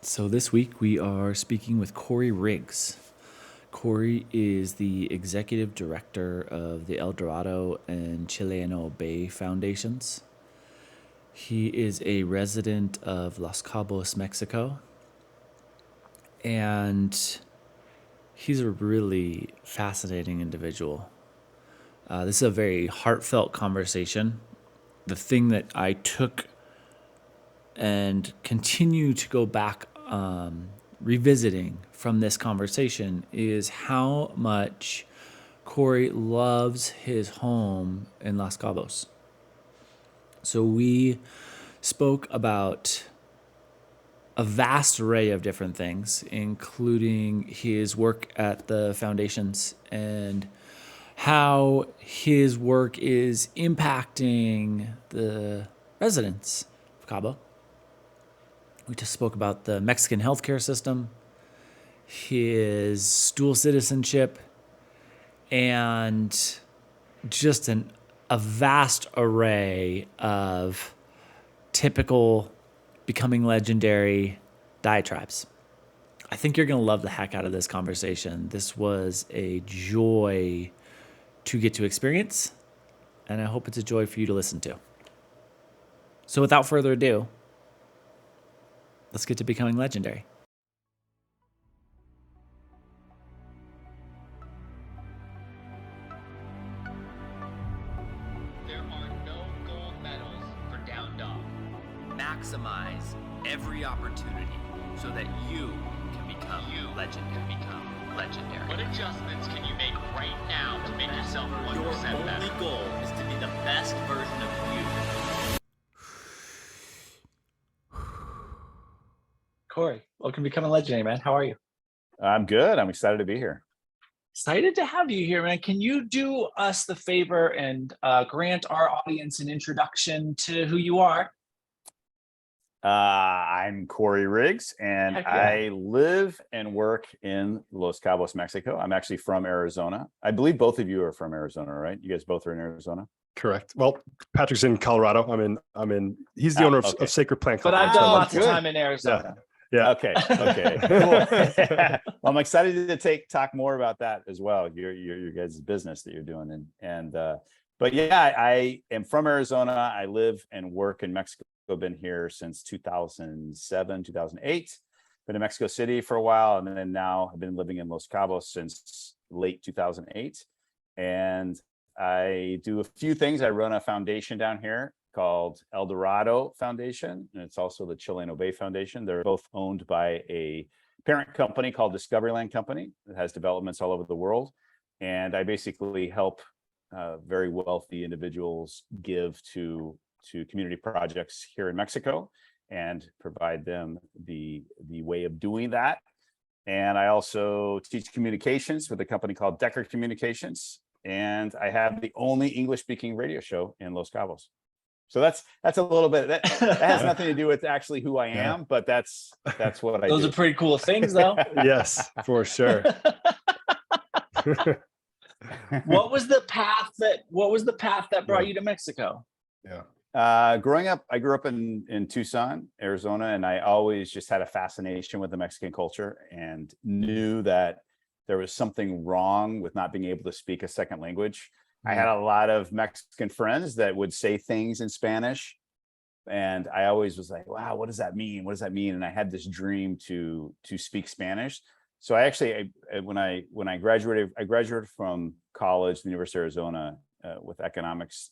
So this week we are speaking with Korey Riggs. Korey is the executive director of the El Dorado and Chileno Bay Foundations. He is a resident of Los Cabos, Mexico, and he's a really fascinating individual. This is a very heartfelt conversation. The thing that I took and continue to go back revisiting from this conversation is how much Korey loves his home in Los Cabos. So we spoke about a vast array of different things, including his work at the foundations and how his work is impacting the residents of Cabo. We just spoke about the Mexican healthcare system, his dual citizenship, and just a vast array of typical becoming legendary diatribes. I think you're going to love the heck out of this conversation. This was a joy to get to experience, and I hope it's a joy for you to listen to. So without further ado, let's get to becoming legendary. There are no gold medals for down dog. Maximize every opportunity so that you can become legendary. What adjustments can you make right now to make yourself 1% better? Your only goal is to be the best version of you. Korey, welcome to Becoming Legendary, man. How are you? I'm good. I'm excited to be here. Excited to have you here, man. Can you do us the favor and grant our audience an introduction to who you are? I'm Korey Riggs, and I live and work in Los Cabos, Mexico. I'm actually from Arizona. I believe both of you are from Arizona, right? You guys both are in Arizona. Correct. Well, Patrick's in Colorado. I'm in. He's the owner of Sacred Plant But Company. I've done lots of time in Arizona. Yeah. Okay. Cool. Well, I'm excited to talk more about that as well. Your guys' business that you're doing, but yeah, I am from Arizona. I live and work in Mexico. I've been here since 2007, 2008. Been in Mexico City for a while, and then now I've been living in Los Cabos since late 2008. And I do a few things. I run a foundation down here called El Dorado Foundation, and it's also the Chileno Bay Foundation. They're both owned by a parent company called Discoveryland Company that has developments all over the world. And I basically help very wealthy individuals give to community projects here in Mexico and provide them the way of doing that. And I also teach communications with a company called Decker Communications. And I have the only English-speaking radio show in Los Cabos. So that's a little bit that has nothing to do with actually who I am, but that's what I do. Those are pretty cool things, though. Yes, for sure. What was the path that brought you to Mexico? Yeah. Growing up, I grew up in Tucson, Arizona, and I always just had a fascination with the Mexican culture and knew that there was something wrong with not being able to speak a second language. I had a lot of Mexican friends that would say things in Spanish, and I always was like, wow, what does that mean? What does that mean? And I had this dream to speak Spanish. So when I graduated from college, the University of Arizona, with an economics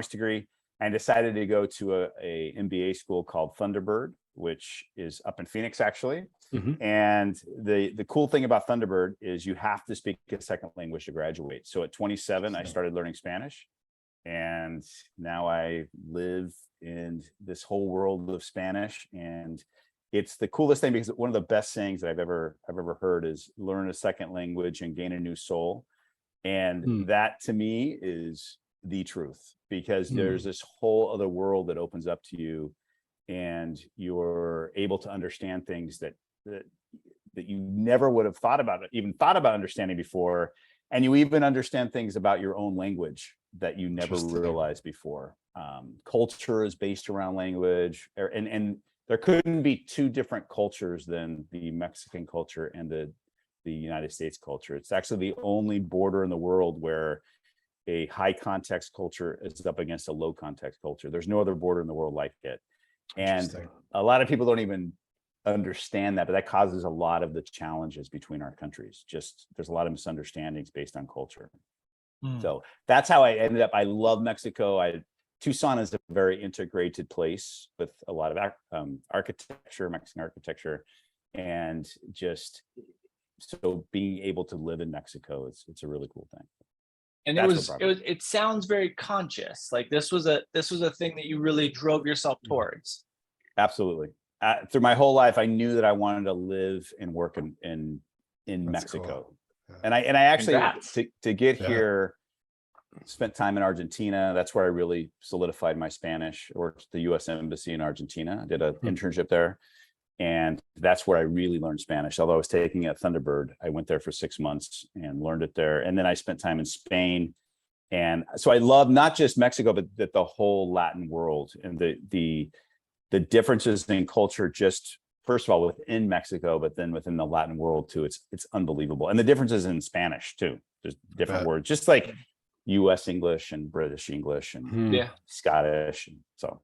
degree. I decided to go to a MBA school called Thunderbird, which is up in Phoenix, actually. Mm-hmm. And the cool thing about Thunderbird is you have to speak a second language to graduate. So at 27, I started learning Spanish, and now I live in this whole world of Spanish. And it's the coolest thing, because one of the best sayings that I've ever heard is learn a second language and gain a new soul. And that to me is the truth, because there's this whole other world that opens up to you, and you're able to understand things that you never would have thought about understanding before. And you even understand things about your own language that you never realized before. Culture is based around language, and there couldn't be two different cultures than the Mexican culture and the United States culture. It's actually the only border in the world where a high context culture is up against a low context culture. There's no other border in the world like it. And a lot of people don't even understand that, but that causes a lot of the challenges between our countries. Just there's a lot of misunderstandings based on culture. So that's how I ended up. I love Mexico. Tucson is a very integrated place with a lot of architecture, Mexican architecture, and just so being able to live in Mexico, it's a really cool thing. And it sounds very conscious. Like this was a thing that you really drove yourself towards. Absolutely. Through my whole life, I knew that I wanted to live and work in Mexico. Cool. Yeah. And I actually to get here, spent time in Argentina. That's where I really solidified my Spanish. I worked at the U.S. Embassy in Argentina. I did an internship there. And that's where I really learned Spanish. Although I was taking it at Thunderbird, I went there for 6 months and learned it there. And then I spent time in Spain. And so I love not just Mexico, but the whole Latin world and the differences in culture, just first of all, within Mexico, but then within the Latin world too. It's unbelievable. And the differences in Spanish too. There's different words, just like US English and British English and Scottish. And so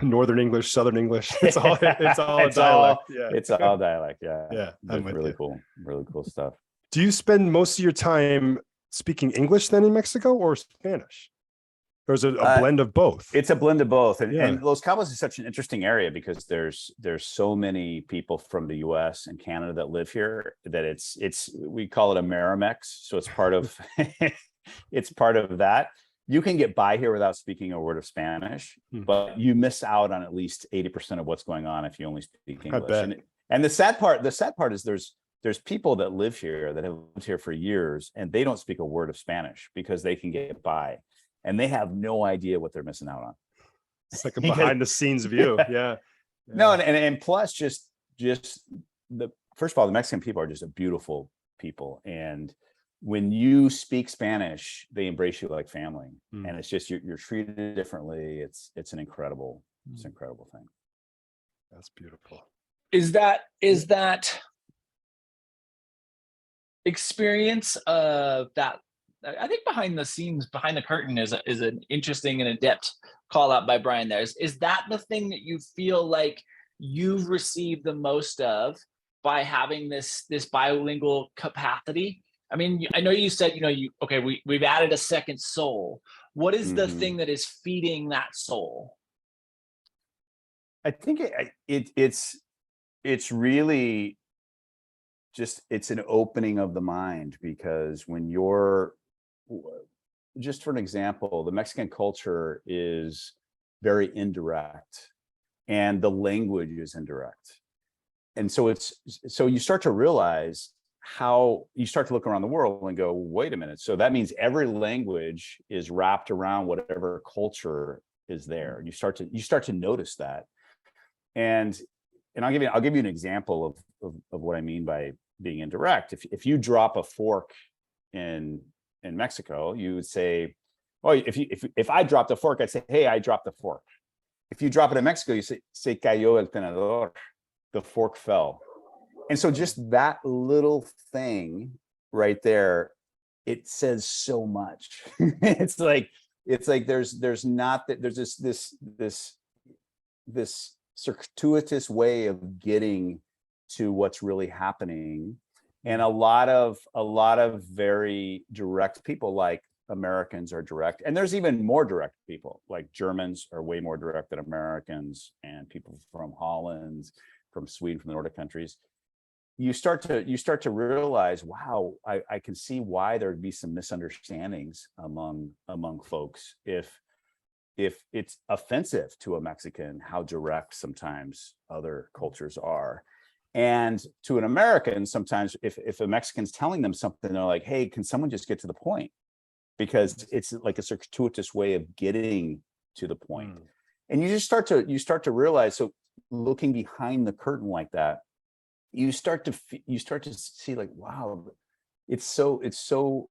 Northern English, Southern English. It's all dialect. It's all dialect. Yeah. Yeah. Really cool stuff. Do you spend most of your time speaking English then in Mexico or Spanish? Or is it a blend of both? It's a blend of both. And Los Cabos is such an interesting area because there's so many people from the US and Canada that live here that we call it a Marimex. So it's part of it's part of that. You can get by here without speaking a word of Spanish, but you miss out on at least 80% of what's going on if you only speak English. And the sad part is there's people that live here that have lived here for years and they don't speak a word of Spanish because they can get by and they have no idea what they're missing out on. It's like a behind the scenes view. Yeah. No, and plus just first of all, the Mexican people are just a beautiful people. And when you speak Spanish, they embrace you like family, and it's just you're treated differently. It's an incredible thing. That's beautiful. Is that experience of that? I think behind the scenes, behind the curtain, is an interesting and adept call out by Brian. Is that the thing that you feel like you've received the most of by having this bilingual capacity? I mean, I know you said, we've added a second soul. What is the thing that is feeding that soul? I think it's really just, it's an opening of the mind, because when you're, just for an example, the Mexican culture is very indirect and the language is indirect. And so you start to realize how you start to look around the world and go, wait a minute. So that means every language is wrapped around whatever culture is there. You start to notice that. And I'll give you an example of what I mean by being indirect. If you drop a fork in Mexico, you would say, oh, if I dropped a fork, I'd say, hey, I dropped the fork. If you drop it in Mexico, you say, se cayó el tenedor, the fork fell. And so just that little thing right there, it says so much. It's like there's this circuitous way of getting to what's really happening. And a lot of very direct people, like Americans, are direct. And there's even more direct people, like Germans are way more direct than Americans, and people from Holland, from Sweden, from the Nordic countries. You start to realize, wow, I can see why there'd be some misunderstandings among folks if it's offensive to a Mexican how direct sometimes other cultures are. And to an American, sometimes if a Mexican's telling them something, they're like, hey, can someone just get to the point? Because it's like a circuitous way of getting to the point. And you start to realize, so looking behind the curtain like that, you start to see, like, wow, it's so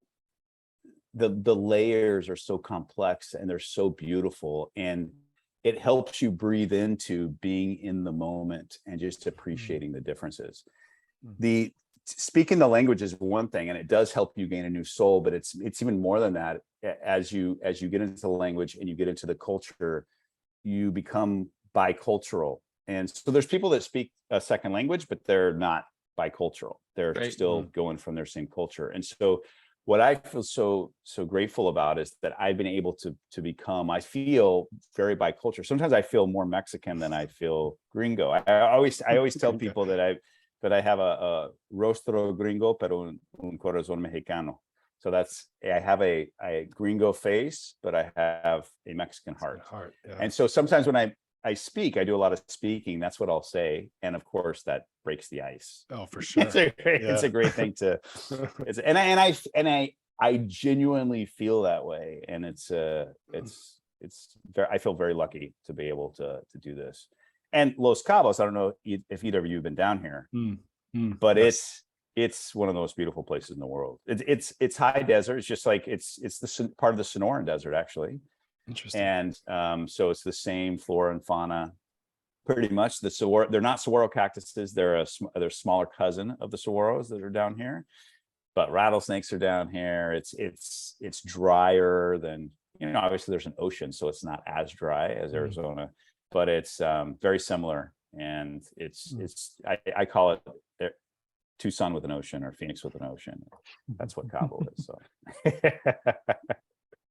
the layers are so complex and they're so beautiful. And it helps you breathe into being in the moment and just appreciating the differences. The speaking the language is one thing, and it does help you gain a new soul, but it's even more than that. As you get into the language and you get into the culture, you become bicultural. And so there's people that speak a second language, but they're not bicultural. They're Right. still going from their same culture. And so what I feel so grateful about is that I've been able to become, I feel very bicultural. Sometimes I feel more Mexican than I feel gringo. I always tell people that I have a rostro gringo, pero un corazón mexicano. So I have a gringo face, but I have a Mexican heart. Yeah. And so sometimes when I speak, I do a lot of speaking. That's what I'll say. And of course that breaks the ice. Oh, for sure. It's a great thing to, I genuinely feel that way. And it's very, I feel very lucky to be able to do this. And Los Cabos, I don't know if either of you have been down here, but yes. it's one of the most beautiful places in the world. It's high desert. It's just like, it's the part of the Sonoran Desert, actually. Interesting. And so it's the same flora and fauna, pretty much. They're not saguaro cactuses. They're a smaller cousin of the saguaros that are down here. But rattlesnakes are down here. It's drier than, obviously there's an ocean, so it's not as dry as Arizona, but it's very similar. And I call it Tucson with an ocean, or Phoenix with an ocean. That's what Cabo is. So.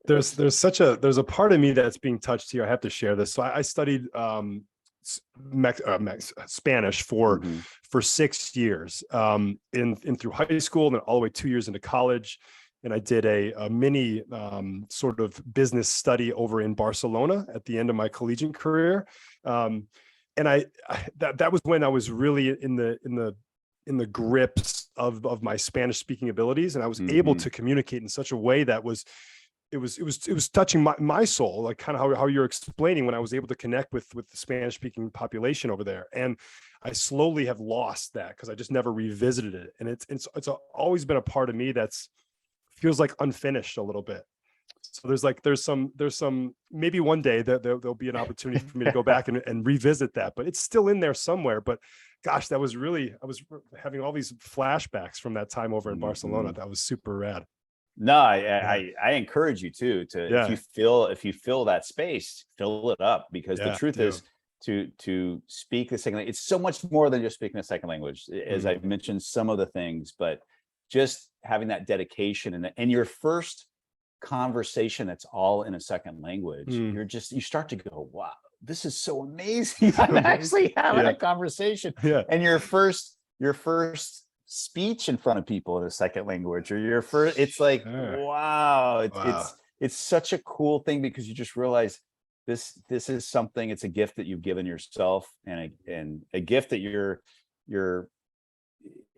There's a part of me that's being touched here. I have to share this. So I studied Spanish for 6 years, in through high school, and then all the way 2 years into college. And I did a mini sort of business study over in Barcelona at the end of my collegiate career. And that was when I was really in the grips of my Spanish speaking abilities, and I was able to communicate in such a way that was touching my soul, like kind of how you're explaining, when I was able to connect with the Spanish speaking population over there. And I slowly have lost that because I just never revisited it. And it's always been a part of me that's feels like unfinished a little bit. So there's some maybe one day that there'll be an opportunity for me to go back and revisit that, but it's still in there somewhere. But gosh, I was having all these flashbacks from that time over in Barcelona. That was super rad. No, I encourage you to if you feel that space, fill it up, because the truth is to speak the second language, it's so much more than just speaking a second language, as I mentioned some of the things, but just having that dedication and your first conversation that's all in a second language, you start to go, wow, this is so amazing. I'm actually having a conversation. And your first speech in front of people in a second language, or your first, it's like, wow. It's such a cool thing, because you just realize this is something, it's a gift that you've given yourself, and a gift that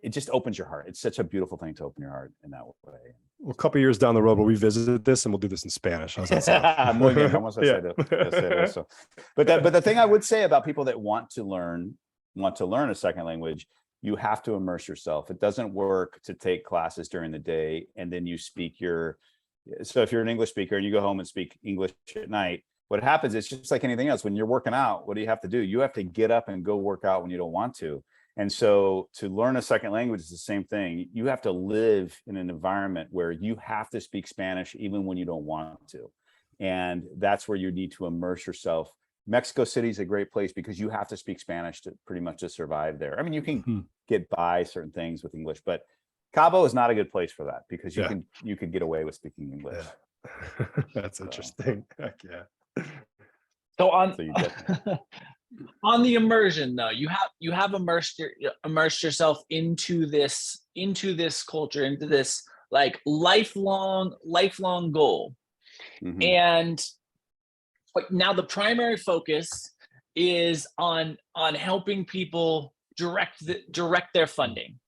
it just opens your heart. It's such a beautiful thing to open your heart in that way. Well, a couple of years down the road, we'll revisit this and we'll do this in Spanish. How's that sound? Muy bien. Vamos a hacer eso. But the thing I would say about people that want to learn a second language, you have to immerse yourself. It doesn't work to take classes during the day and then you speak so if you're an English speaker and you go home and speak English at night, what happens is just like anything else. When you're working out, what do you have to do? You have to get up and go work out when you don't want to. And so to learn a second language is the same thing. You have to live in an environment where you have to speak Spanish even when you don't want to. And that's where you need to immerse yourself. Mexico City is a great place because you have to speak Spanish to pretty much to survive there. I mean, you can get by certain things with English, but Cabo is not a good place for that, because you can get away with speaking English. That's interesting. Heck yeah. So on the immersion, though, you have immersed yourself into this culture, into this like lifelong goal. And but now the primary focus is on helping people direct their funding.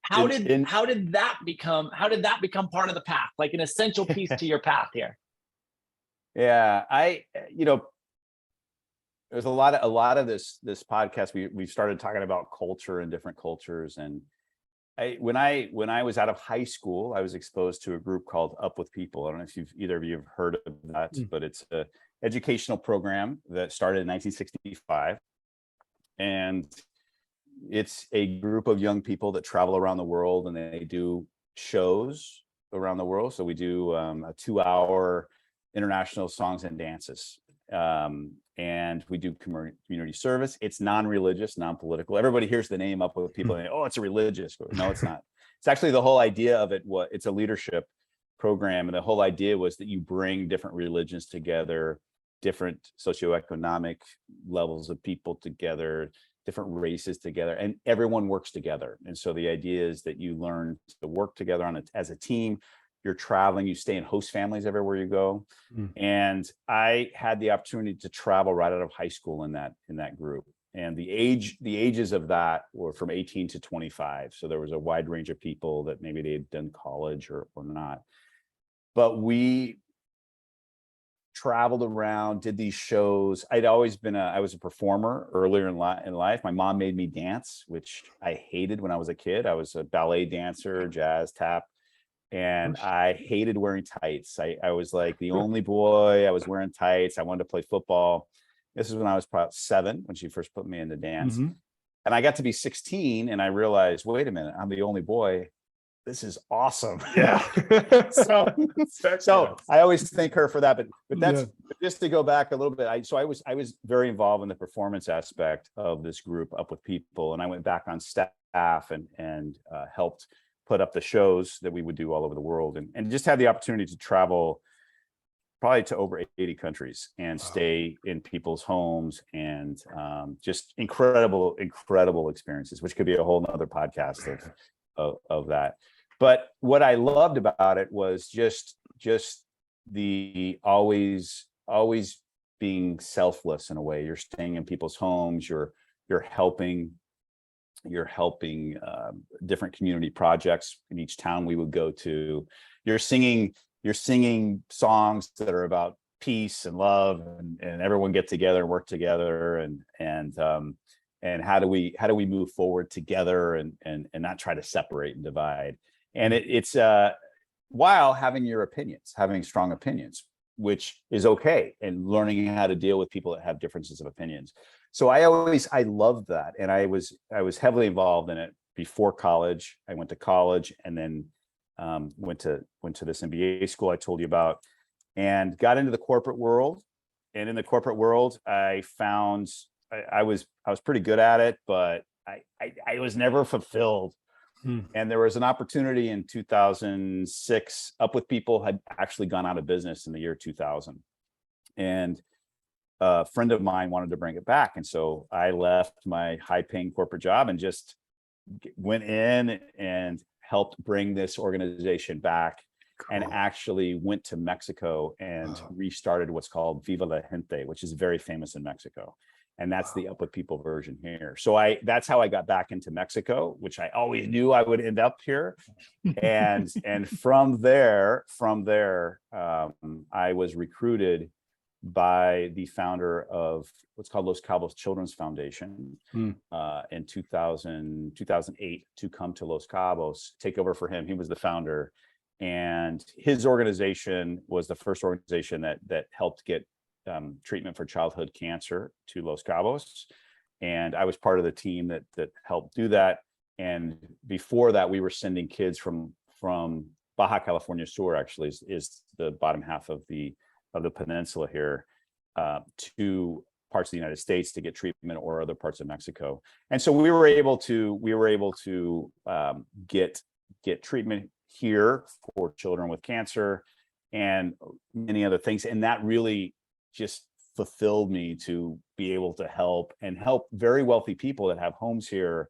How did that become part of the path, like an essential piece to your path here? Yeah, there's a lot of this podcast. We started talking about culture and different cultures, and when I was out of high school, I was exposed to a group called Up With People. I don't know if either of you have heard of that, but educational program that started in 1965. And it's a group of young people that travel around the world, and they do shows around the world. So we do a 2-hour international songs and dances. And we do community service. It's non-religious, non-political. Everybody hears the name up with people and, oh, it's a religious. No, it's not. It's actually the whole idea of it. It's a leadership program. And the whole idea was that you bring different religions together, different socioeconomic levels of people together, different races together, and everyone works together. And so the idea is that you learn to work together as a team. You're traveling, you stay in host families everywhere you go. And I had the opportunity to travel right out of high school in that group. And the ages of that were from 18 to 25. So there was a wide range of people that maybe they had done college or not. But we traveled around, did these shows. I was a performer earlier in life. My mom made me dance, which I hated when I was a kid. I was a ballet dancer, jazz, tap. And I hated wearing tights. I was like the only boy. I was wearing tights. I wanted to play football. This is when I was probably 7, when she first put me into dance. And I got to be 16 and I realized, wait a minute, I'm the only boy. This is awesome. Yeah. so I always thank her for that. But that's just to go back a little bit. I was very involved in the performance aspect of this group, Up With People. And I went back on staff and helped put up the shows that we would do all over the world, and just had the opportunity to travel probably to over 80 countries and stay in people's homes, and just incredible experiences, which could be a whole nother podcast of that. But what I loved about it was just the always being selfless in a way. You're staying in people's homes, you're helping different community projects in each town we would go to. You're singing songs that are about peace and love, and everyone get together and work together, and how do we move forward together and not try to separate and divide. And it's while having having strong opinions, which is okay, and learning how to deal with people that have differences of opinions. So I loved that. And I was heavily involved in it before college. I went to college and then went to this MBA school I told you about, and got into the corporate world. And in the corporate world, I found I was pretty good at it, but I was never fulfilled. And there was an opportunity in 2006. Up With People had actually gone out of business in the year 2000. And a friend of mine wanted to bring it back. And so I left my high-paying corporate job and just went in and helped bring this organization back. Cool. And actually went to Mexico and restarted what's called Viva la Gente, which is very famous in Mexico. And that's the Up With People version here. So that's how I got back into Mexico, which I always knew I would end up here. And from there, I was recruited by the founder of what's called Los Cabos Children's Foundation in 2008 to come to Los Cabos, take over for him. He was the founder, and his organization was the first organization that helped get treatment for childhood cancer to Los Cabos. And I was part of the team that helped do that. And before that, we were sending kids from Baja California Sur, actually is the bottom half of the peninsula here, to parts of the United States to get treatment, or other parts of Mexico. And so we were able to get treatment here for children with cancer and many other things. And that really just fulfilled me to be able to help very wealthy people that have homes here,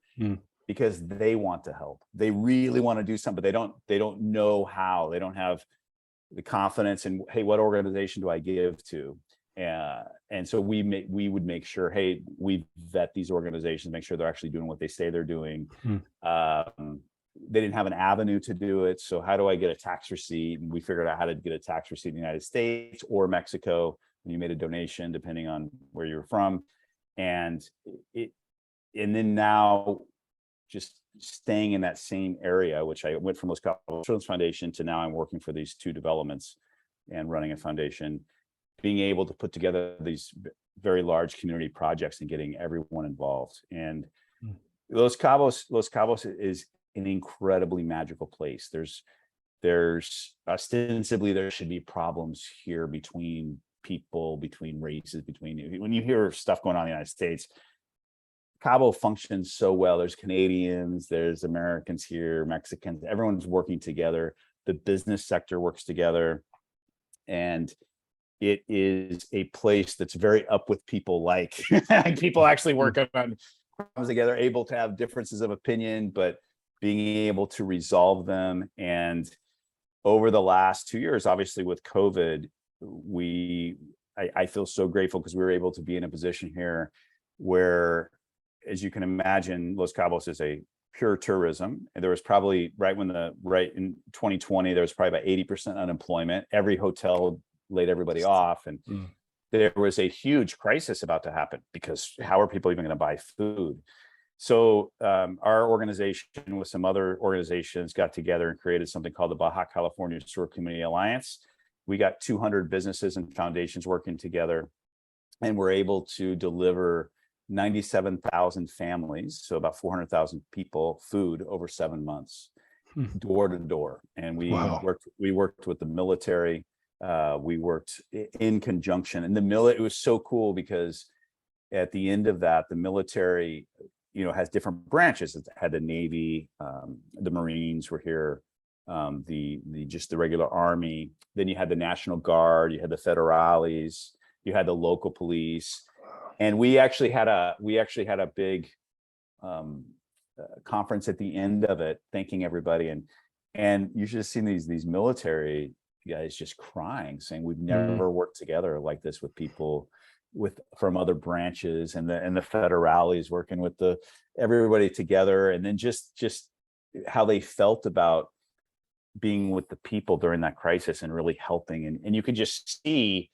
because they want to help. They really want to do something, but they don't know how. They don't have the confidence in, hey, what organization do I give to? And so we would make sure, hey, we vet these organizations, make sure they're actually doing what they say they're doing. They didn't have an avenue to do it. So how do I get a tax receipt? And we figured out how to get a tax receipt in the United States or Mexico when you made a donation, depending on where you're from. And then now just staying in that same area, which I went from Los Cabos Children's Foundation to now I'm working for these two developments and running a foundation. being able to put together these very large community projects and getting everyone involved. And Los Cabos is an incredibly magical place. There's ostensibly there should be problems here between people, between races, when you hear stuff going on in the United States, Cabo functions so well. There's Canadians, there's Americans here, Mexicans, everyone's working together. The business sector works together. And it is a place that's very up with people, like people actually work on problems together, able to have differences of opinion, but being able to resolve them. And over the last 2 years, obviously with COVID, I feel so grateful because we were able to be in a position here where, as you can imagine, Los Cabos is a pure tourism. And there was probably right in 2020, there was probably about 80% unemployment. Every hotel laid everybody off. And there was a huge crisis about to happen because how are people even going to buy food? So our organization with some other organizations got together and created something called the Baja California Sur Community Alliance. We got 200 businesses and foundations working together, and we're able to deliver 97,000 families, so about 400,000 people, food over 7 months, door to door. And we worked with the military. We worked in conjunction, and it was so cool because at the end of that, the military, has different branches. It had the Navy, the Marines were here, just the regular Army. Then you had the National Guard, you had the Federales, you had the local police, and we actually had a big conference at the end of it, thanking everybody. And you should have seen these military guys just crying, saying we've never worked together like this with people from other branches, and the Federales working with everybody together, and then just how they felt about being with the people during that crisis and really helping. And you could just see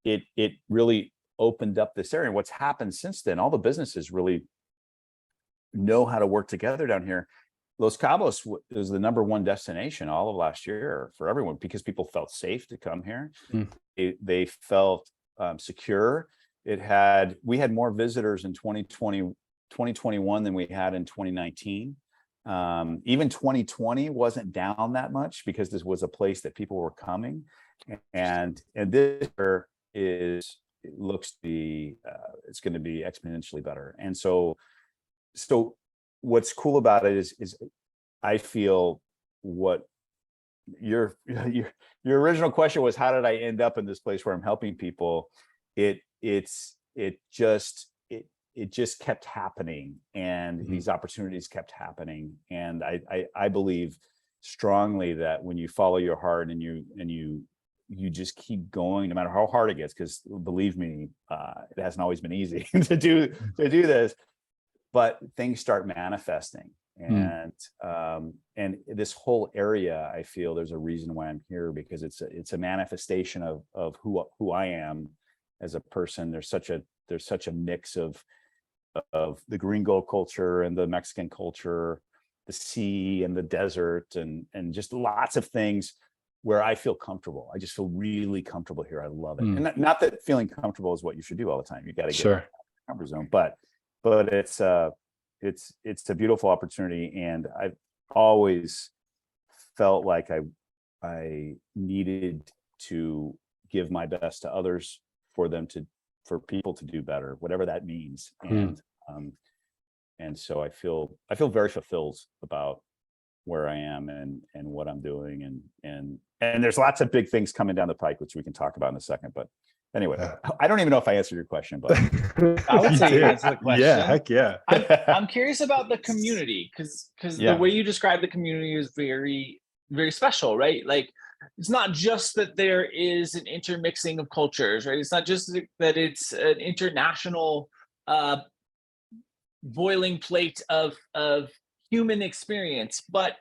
it really opened up this area. And what's happened since then, all the businesses really know how to work together down here. Los Cabos was the #1 destination all of last year for everyone because people felt safe to come here. They felt secure. We had more visitors in 2021 than we had in 2019. Even 2020 wasn't down that much because this was a place that people were coming, and this year looks to be it's going to be exponentially better. And so what's cool about it is I feel what your original question was, how did I end up in this place where I'm helping people? It just kept happening, and these opportunities kept happening. And I believe strongly that when you follow your heart and you just keep going, no matter how hard it gets, because believe me, it hasn't always been easy to do this, but things start manifesting. And this whole area, I feel there's a reason why I'm here, because it's a manifestation of who I am as a person. There's such a mix of the gringo culture and the Mexican culture, the sea and the desert, and just lots of things where I feel comfortable. I just feel really comfortable here. I love it. And not that feeling comfortable is what you should do all the time. You got to get out of the comfort zone, but it's a beautiful opportunity. And I've always felt like I needed to give my best to others for people to do better, whatever that means. And so I feel very fulfilled about where I am and what I'm doing. And there's lots of big things coming down the pike, which we can talk about in a second. But anyway, I don't even know if I answered your question, but I would say you answered the question. Yeah, heck yeah. I'm curious about the community, because the way you describe the community is very, very special, right? Like, it's not just that there is an intermixing of cultures, right? It's not just that it's an international boiling plate of human experience, but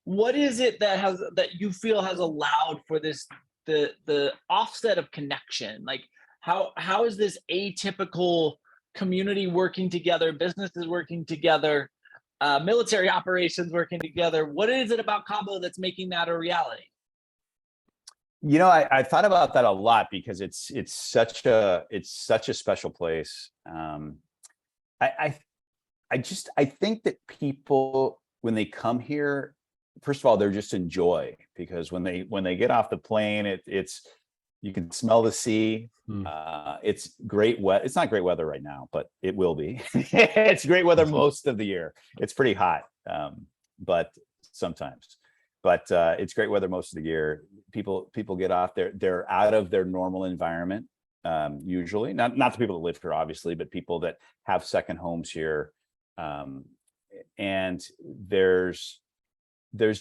what is it that you feel has allowed for the offset of connection? Like, how is this atypical community working together, businesses working together, military operations working together? What is it about Cabo that's making that a reality? I thought about that a lot because it's such a special place. I I think that people, when they come here, first of all, they're just enjoy, because when they get off the plane, it's you can smell the sea. It's great it's not great weather right now, but it will be. It's great weather most of the year. It's pretty hot, but sometimes. But it's great weather most of the year. People get off, they're out of their normal environment, usually. Not the people that live here, obviously, but people that have second homes here. And there's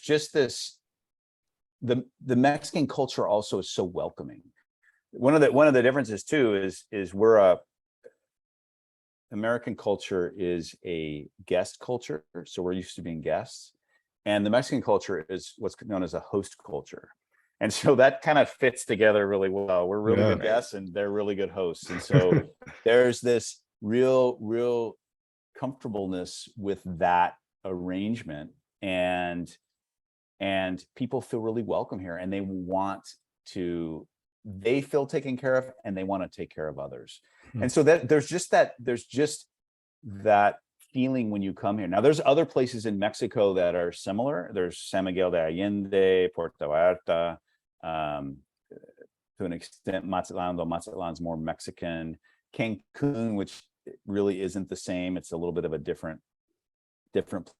just this, the Mexican culture also is so welcoming. One of the differences too is American culture is a guest culture, so we're used to being guests, and the Mexican culture is what's known as a host culture, and so that kind of fits together really well. We're really good guests, and they're really good hosts, and so there's this real comfortableness with that arrangement, and people feel really welcome here, and they feel taken care of, and they want to take care of others. And so that there's just that feeling when you come here. Now, there's other places in Mexico that are similar. There's San Miguel de Allende, Puerto Vallarta, to an extent Mazatlan, though Mazatlan's more Mexican. Cancun, which really isn't the same. It's a little bit of a different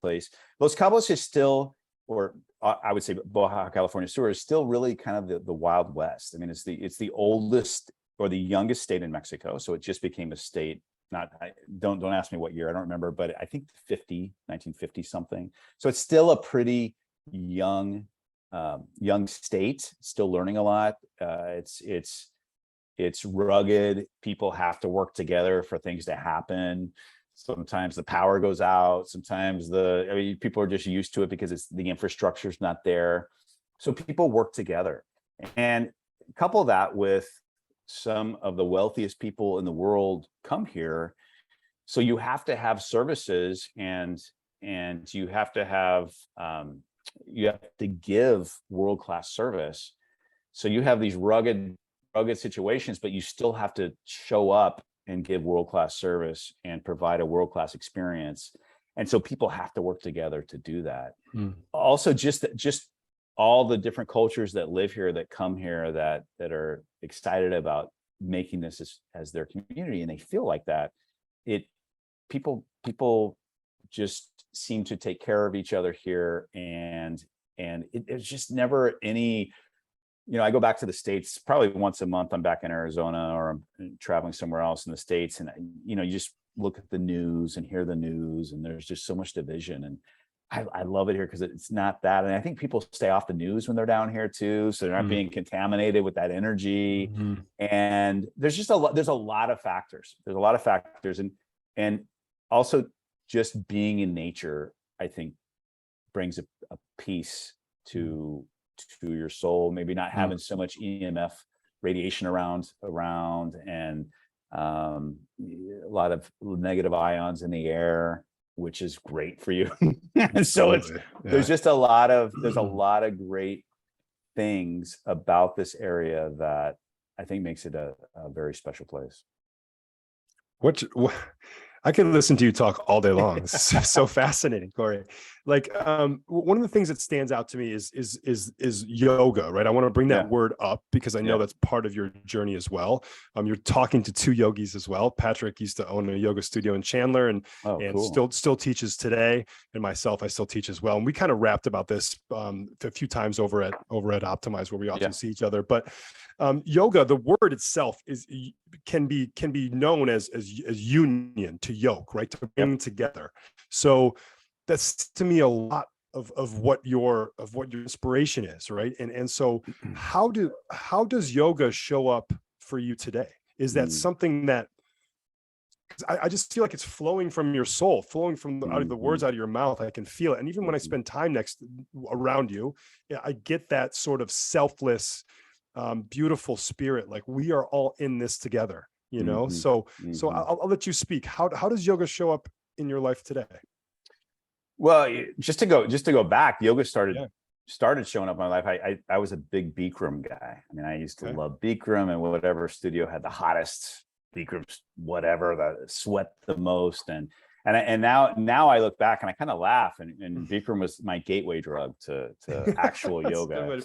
place. Los Cabos is still, or I would say Baja California Sur is still really kind of the Wild West. I mean, it's the oldest or the youngest state in Mexico. So it just became a state. Don't ask me what year, I don't remember, but I think 1950 something. So it's still a pretty young state, still learning a lot. It's rugged. People have to work together for things to happen. Sometimes the power goes out. Sometimes people are just used to it because the infrastructure's not there. So people work together, and couple that with some of the wealthiest people in the world come here. So you have to have services, and you have to give world-class service. So you have these rugged situations, but you still have to show up and give world-class service and provide a world-class experience. And so people have to work together to do that. Also, just all the different cultures that live here, that come here, that are excited about making this as their community, and they feel like that. People just seem to take care of each other here, and it's just never any. I go back to the States probably once a month. I'm back in Arizona, or I'm traveling somewhere else in the States. And, you just look at the news and hear the news, and there's just so much division. And I love it here because it's not that. And I think people stay off the news when they're down here too, so they're not being contaminated with that energy. And there's just there's a lot of factors. There's a lot of factors. And also just being in nature, I think, brings a peace to your soul. Maybe not having so much EMF radiation around, and a lot of negative ions in the air, which is great for you. So there's just a lot of great things about this area that I think makes it a very special place. What I could listen to you talk all day long. It's so fascinating, Korey. Like, one of the things that stands out to me is yoga, right? I want to bring that word up because I know that's part of your journey as well. You're talking to two yogis as well. Patrick used to own a yoga studio in Chandler, and cool. still teaches today. And myself, I still teach as well. And we kind of rapped about this a few times over at Optimize, where we often see each other. But yoga, the word itself can be known as union, to yoke, right? To bring together. So that's to me a lot of what your inspiration is, right? And so how does yoga show up for you today? Is that something that, I just feel like it's flowing from your soul, flowing from out of the words out of your mouth. I can feel it. And even when I spend time around you, I get that sort of selfless, beautiful spirit. Like, we are all in this together, So I'll let you speak. How does yoga show up in your life today? Well, just to go back, yoga started started showing up in my life, I was a big Bikram guy. I mean, I used to love Bikram, and whatever studio had the hottest Bikrams, whatever, that sweat the most. And now I look back and I kind of laugh, and Bikram was my gateway drug to actual yoga.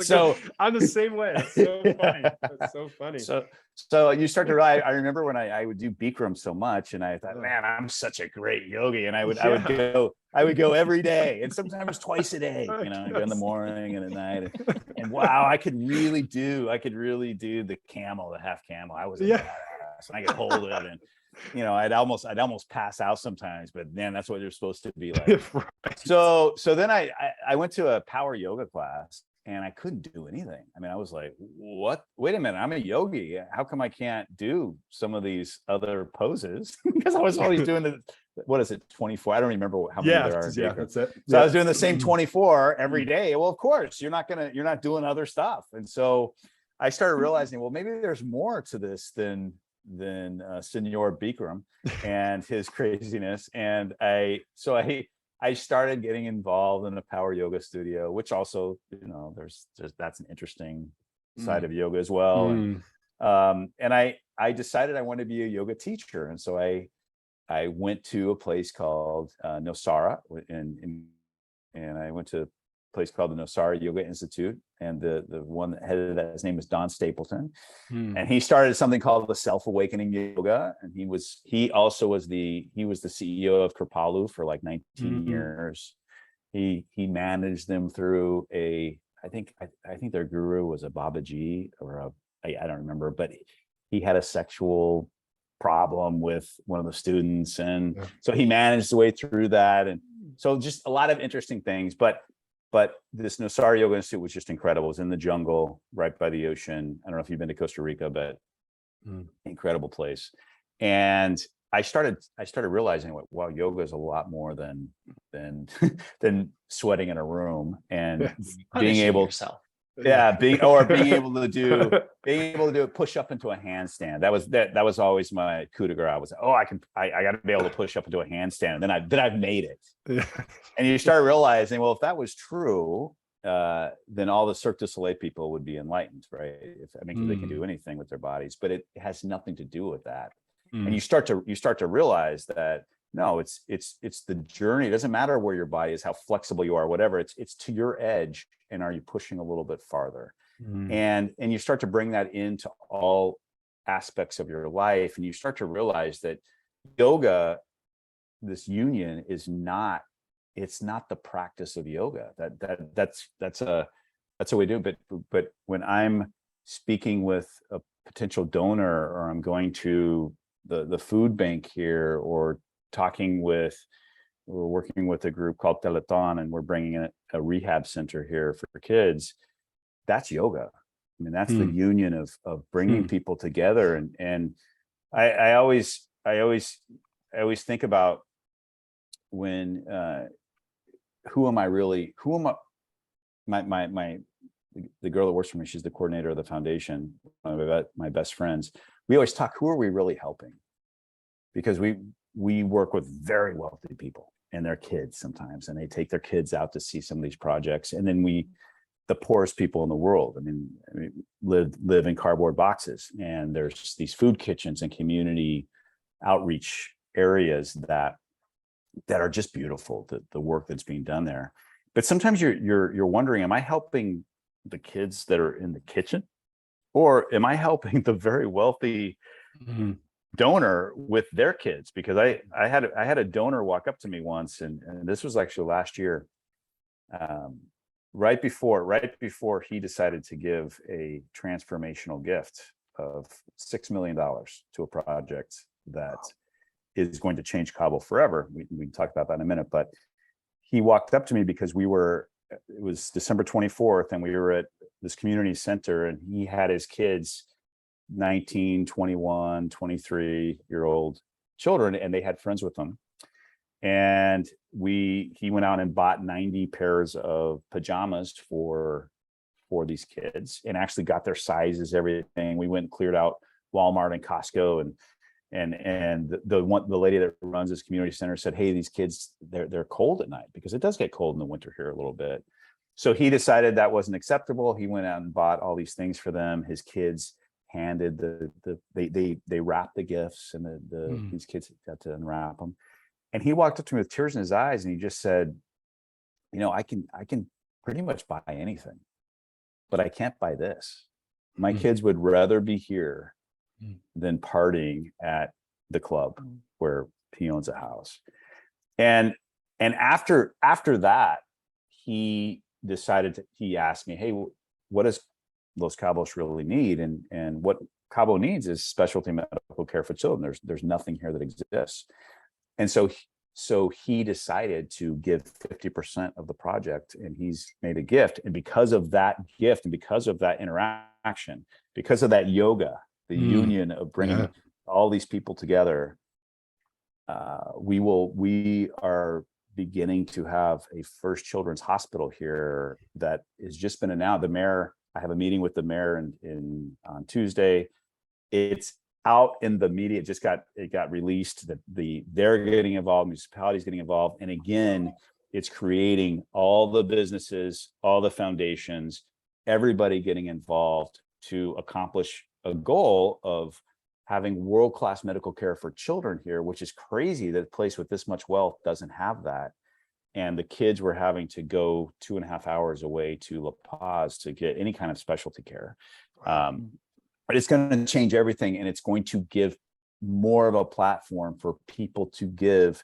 So I'm the same way. That's so funny. That's so funny. So you start to realize, I remember when I would do Bikram so much, and I thought, man, I'm such a great yogi. And I would go every day, and sometimes twice a day, you know, I go in the morning and at night. And wow, I could really do the camel, the half camel. I was a badass, and I could hold it, and you know, I'd almost pass out sometimes, but man, that's what you're supposed to be like. Right. So then I went to a power yoga class, and I couldn't do anything. I mean, I was like, what? Wait a minute, I'm a yogi. How come I can't do some of these other poses? Because I was always doing what is it, 24? I don't remember how many there are. Yeah, that's it. So I was doing the same 24 every day. Well, of course, you're not doing other stuff. And so I started realizing, well, maybe there's more to this than Senor Bikram and his craziness. And I started getting involved in a power yoga studio, which also, you know, there's that's an interesting side of yoga as well. And I decided I wanted to be a yoga teacher. And so I went to a place called Nosara, and I went to a place called the Nosara Yoga Institute, and the one that headed that, his name is Don Stapleton, and he started something called the Self-Awakening Yoga, and he was the CEO of Kripalu for like 19 years. He managed them through I think their guru was a Babaji, or I don't remember, but he had a sexual problem with one of the students, and so he managed his way through that. And so just a lot of interesting things, but this Nosara Yoga Institute was just incredible. It was in the jungle right by the ocean. I don't know if you've been to Costa Rica, but incredible place. And I started realizing, wow, yoga is a lot more than sweating in a room and being able yourself. being able to do a push up into a handstand. That was always my coup de grace. I was, I got to be able to push up into a handstand, and then I've made it. And you start realizing, well, if that was true, then all the Cirque du Soleil people would be enlightened, right? They can do anything with their bodies, but it has nothing to do with that. And you start to realize that no, it's the journey. It doesn't matter where your body is, how flexible you are, whatever. It's to your edge, and are you pushing a little bit farther? And you start to bring that into all aspects of your life, and you start to realize that yoga, this union, it's not the practice of yoga. That's a way to do it. But when I'm speaking with a potential donor, or I'm going to the food bank here, or we're working with a group called Teleton, and we're bringing in a rehab center here for kids, that's yoga. I mean, that's the union of bringing people together. And I always think about when, the girl that works for me, she's the coordinator of the foundation, my best friends. We always talk, who are we really helping? Because we work with very wealthy people and their kids sometimes, and they take their kids out to see some of these projects. And then the poorest people in the world, live in cardboard boxes, and there's these food kitchens and community outreach areas that are just beautiful, the work that's being done there. But sometimes you're wondering, am I helping the kids that are in the kitchen, or am I helping the very wealthy donor with their kids? Because I had a donor walk up to me once, and this was actually last year, right before he decided to give a transformational gift of $6 million to a project that is going to change Cabo forever. We can talk about that in a minute, but he walked up to me because it was December 24th, and we were at this community center, and he had his kids, 19, 21, 23-year-old children, and they had friends with them. And he went out and bought 90 pairs of pajamas for these kids, and actually got their sizes, everything. We went and cleared out Walmart and Costco, and the lady that runs this community center said, hey, these kids, they're cold at night, because it does get cold in the winter here a little bit. So he decided that wasn't acceptable. He went out and bought all these things for them. His kids handed they wrapped the gifts, and these kids got to unwrap them. And he walked up to me with tears in his eyes, and he just said, I can pretty much buy anything, but I can't buy this. My kids would rather be here than partying at the club where he owns a house. And after that, he asked me, hey, what does Los Cabos really need? And what Cabo needs is specialty medical care for children. There's nothing here that exists. And so he decided to give 50% of the project, and he's made a gift. And because of that gift, and because of that interaction, because of that yoga, the union of bringing all these people together, we are beginning to have a first children's hospital here that has just been announced. The mayor, I have a meeting with the mayor on Tuesday. It's out in the media. It got released that they're getting involved, municipalities getting involved. And again, it's creating all the businesses, all the foundations, everybody getting involved to accomplish a goal of having world-class medical care for children here, which is crazy that a place with this much wealth doesn't have that. And the kids were having to go 2.5 hours away to La Paz to get any kind of specialty care. But it's going to change everything, and it's going to give more of a platform for people to give,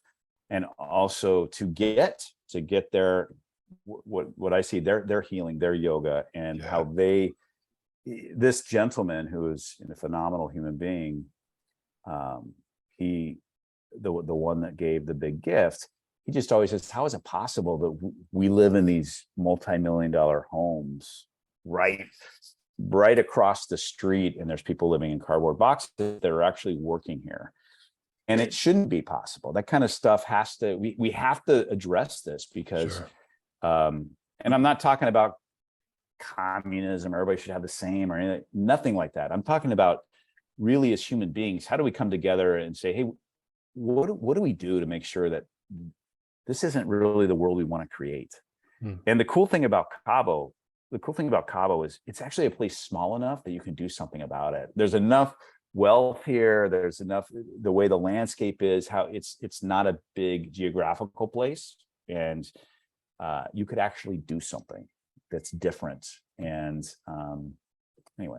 and also to get their what I see, their healing, their yoga, and how this gentleman, who is a phenomenal human being, the one that gave the big gift, he just always says, how is it possible that we live in these multi-million-dollar homes right across the street, and there's people living in cardboard boxes that are actually working here? And it shouldn't be possible. That kind of stuff we have to address this, because and I'm not talking about communism, everybody should have the same or anything, nothing like that. I'm talking about really, as human beings, how do we come together and say, hey, what do we do to make sure that this isn't really the world we want to create? And the cool thing about Cabo is it's actually a place small enough that you can do something about it. There's enough wealth here. There's enough, the way the landscape is, how it's not a big geographical place, and you could actually do something that's different. And anyway,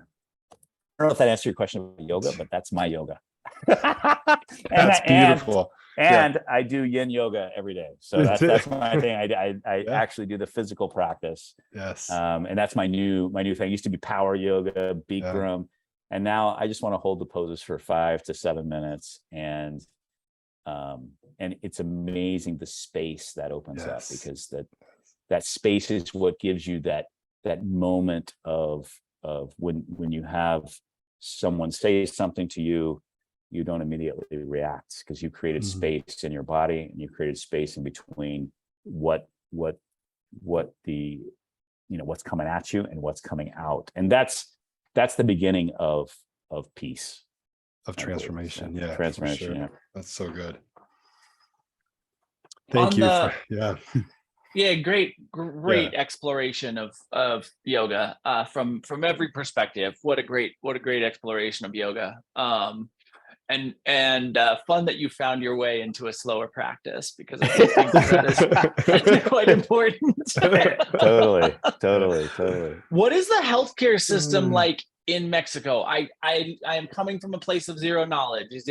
I don't know if that answered your question about yoga, but that's my yoga. That's beautiful. And I do yin yoga every day. So that's my thing. I actually do the physical practice. Yes. And that's my new thing. It used to be power yoga, Bikram. And now I just want to hold the poses for 5 to 7 minutes. And it's amazing the space that opens up, because that space is what gives you that moment of when you have someone say something to you, you don't immediately react, because you created space in your body, and you created space in between what's coming at you and what's coming out. And that's the beginning of peace, of transformation. Transformation. Sure. That's so good. Thank you. Great exploration of yoga from every perspective. What a great exploration of yoga. And fun that you found your way into a slower practice, because I think that is quite important. Totally. What is the healthcare system like in Mexico? I am coming from a place of zero knowledge. Is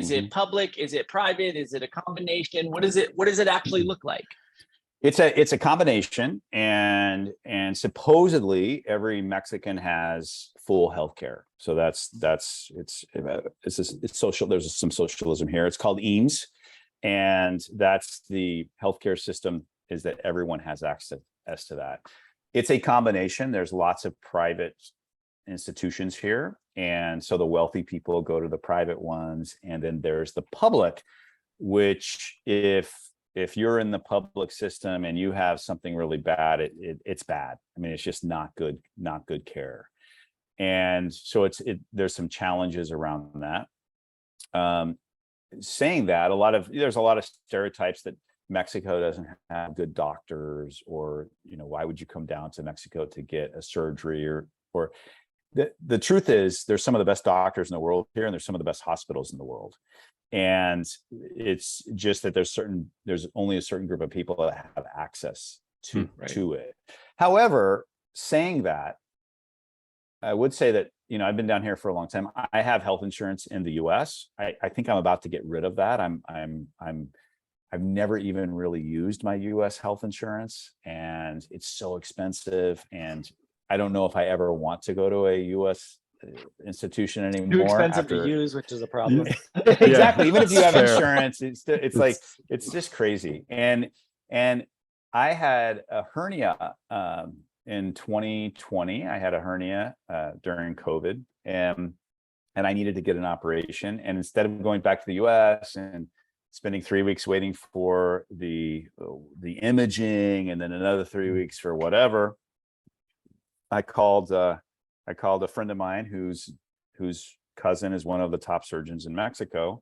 it public? Is it private? Is it a combination? What does it actually look like? It's a combination, and supposedly every Mexican has full health care. So it's social. There's some socialism here. It's called IMSS, and that's the healthcare system, is that everyone has access to that. It's a combination. There's lots of private institutions here, and so the wealthy people go to the private ones, and then there's the public, which if you're in the public system and you have something really bad, it's bad. I mean, it's just not good care. And so there's some challenges around that. Saying that, there's a lot of stereotypes that Mexico doesn't have good doctors, or, why would you come down to Mexico to get a surgery, or the truth is there's some of the best doctors in the world here, and there's some of the best hospitals in the world. And it's just that there's only a certain group of people that have access to it. However, saying that, I would say that, I've been down here for a long time. I have health insurance in the US. I think I'm about to get rid of that. I've never even really used my US health insurance, and it's so expensive. And I don't know if I ever want to go to a US institution anymore. Too expensive to use, which is a problem. Exactly. Even if you have fair. insurance, it's like, it's just crazy. And I had a hernia in 2020. I had a hernia during COVID, and I needed to get an operation. And instead of going back to the US and spending 3 weeks waiting for the imaging, and then another 3 weeks for whatever, I called a friend of mine whose cousin is one of the top surgeons in Mexico,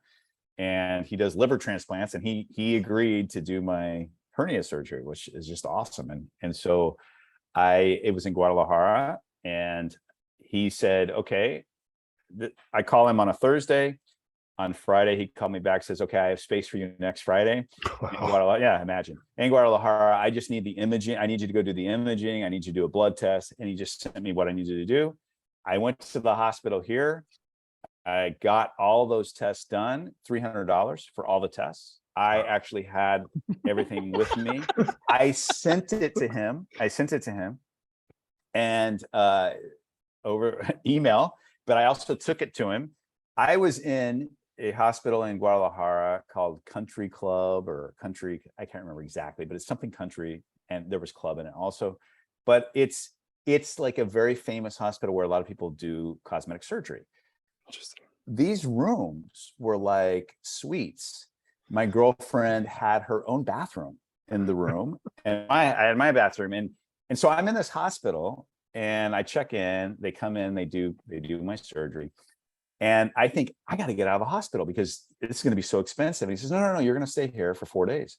and he does liver transplants, and he agreed to do my hernia surgery, which is just awesome. And so it was in Guadalajara, and he said, okay. I call him on a Thursday. On Friday, he called me back, says, okay, I have space for you next Friday. Wow. Yeah, imagine. In Guadalajara, I just need the imaging. I need you to go do the imaging. I need you to do a blood test. And he just sent me what I needed to do. I went to the hospital here. I got all those tests done, $300 for all the tests. I actually had everything with me. I sent it to him. And over email, but I also took it to him. I was in a hospital in Guadalajara called Country Club, or Country, I can't remember exactly, but it's something country, and there was club in it also. But it's like a very famous hospital where a lot of people do cosmetic surgery. Interesting. These rooms were like suites. My girlfriend had her own bathroom in the room, and I had my bathroom. And so I'm in this hospital, and I check in, they come in, they do my surgery. And I think, I got to get out of the hospital because it's going to be so expensive. And he says, no, you're going to stay here for 4 days.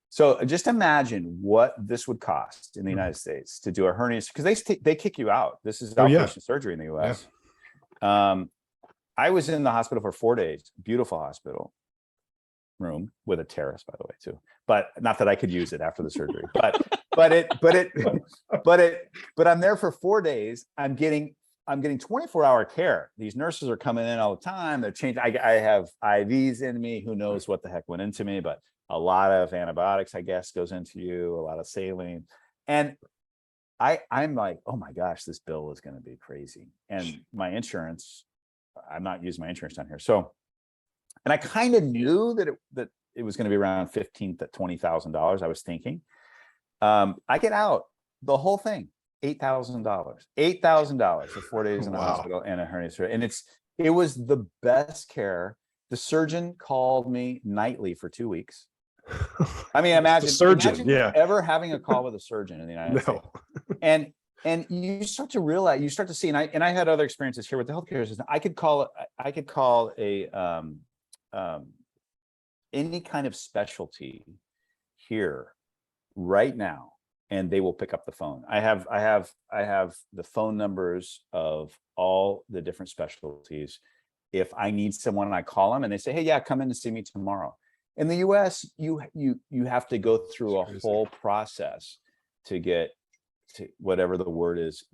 So just imagine what this would cost in the United States to do a hernia, because they kick you out. This is outpatient surgery in the US. Yeah. I was in the hospital for 4 days, beautiful hospital room with a terrace, by the way, too. But not that I could use it after the surgery, but I'm there for 4 days. I'm getting 24-hour care. These nurses are coming in all the time. They're changing. I have IVs in me. Who knows what the heck went into me, but a lot of antibiotics, I guess, goes into you, a lot of saline. And I'm like, oh my gosh, this bill is going to be crazy. And my insurance, I'm not using my insurance down here. So, and I kind of knew that it was going to be around $15,000 to $20,000. I was thinking, I get out the whole thing, $8,000 for 4 days in the hospital and a hernia surgery. And it was the best care. The surgeon called me nightly for 2 weeks. I mean, imagine ever having a call with a surgeon in the United States. And you start to realize, you start to see, and I had other experiences here with the healthcare system. I could call any kind of specialty here right now, and they will pick up the phone. I have the phone numbers of all the different specialties. If I need someone, I call them and they say, hey, yeah, come in and see me tomorrow. In the US, you have to go through a whole process to get to whatever the word is,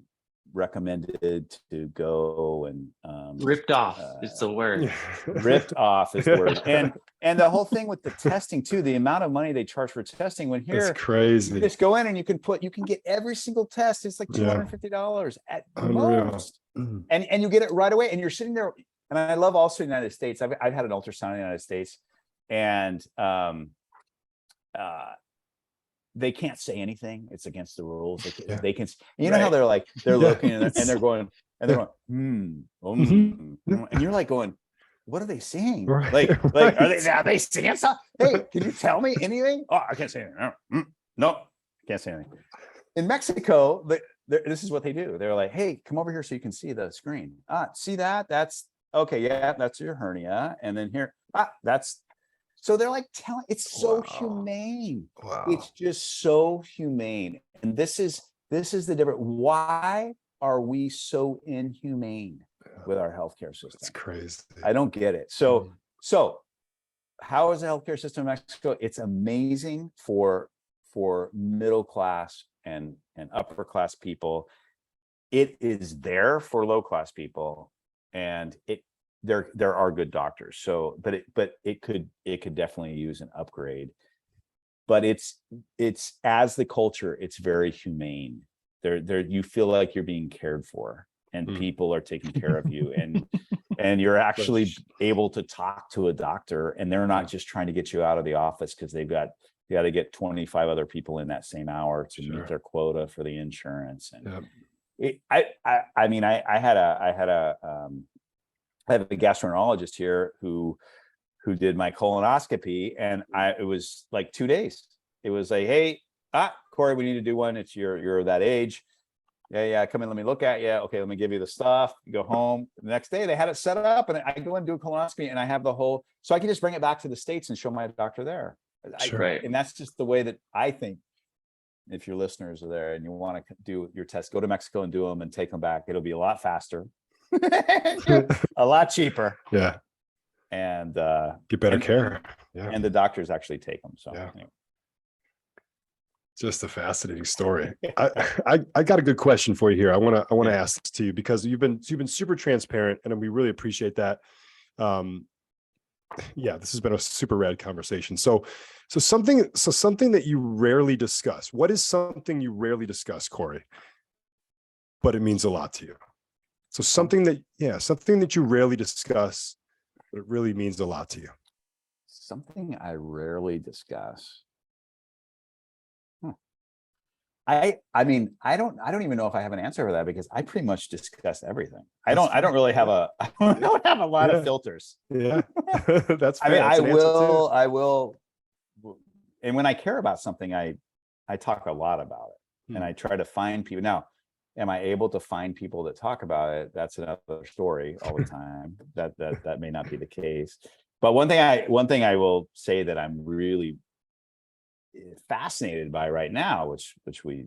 recommended to go, and ripped off is the word. Ripped off is the word. And the whole thing with the testing too, the amount of money they charge for testing, when here it's crazy. You just go in and you can get every single test. It's like $250 at most. And you get it right away. And you're sitting there. And I love also the United States. I've had an ultrasound in the United States, and they can't say anything. It's against the rules. They can, you know how they're like, they're looking and they're going, and you're like going, what are they saying? Like, are they saying something? Hey, can you tell me anything? Oh, I can't say anything. No, can't say anything. In Mexico, this is what they do. They're like, hey, come over here so you can see the screen. See that? That's okay. Yeah, that's your hernia. And then here, that's. So they're like telling, it's so Wow. humane. Wow. It's just so humane. And this is the difference. Why are we so inhumane with our healthcare system? That's crazy. I don't get it. So how is the healthcare system in Mexico? It's amazing for middle class and upper class people. It is there for low class people, and there are good doctors. So, but it could definitely use an upgrade. But it's as the culture, it's very humane. There you feel like you're being cared for, and people are taking care of you, and you're actually able to talk to a doctor, and they're not just trying to get you out of the office because they got to get 25 other people in that same hour to meet their quota for the insurance. And I have a gastroenterologist here who did my colonoscopy, and it was like 2 days. It was like, hey, Korey, we need to do one. It's you're that age. Yeah, come in, let me look at you. Okay, let me give you the stuff. You go home. The next day they had it set up, and I go and do a colonoscopy, and I have the whole, so I can just bring it back to the States and show my doctor there. Right. And that's just the way that I think. If your listeners are there and you want to do your test, go to Mexico and do them and take them back. It'll be a lot faster, a lot cheaper. Yeah. And get better care. Yeah. And the doctors actually take them. So anyway. Just a fascinating story. I got a good question for you here. I want to ask this to you because you've been super transparent, and we really appreciate that. This has been a super rad conversation. So something that you rarely discuss. What is something you rarely discuss, Korey, but it means a lot to you? So something that you rarely discuss, but it really means a lot to you. Something I rarely discuss. I mean, I don't even know if I have an answer for that, because I pretty much discuss everything. I don't really have a lot of filters. Yeah. That's fair. I mean, That's I will. And when I care about something, I talk a lot about it, and I try to find people. Now, am I able to find people that talk about it? That's another story all the time. that may not be the case. But one thing I will say that I'm really fascinated by right now, which we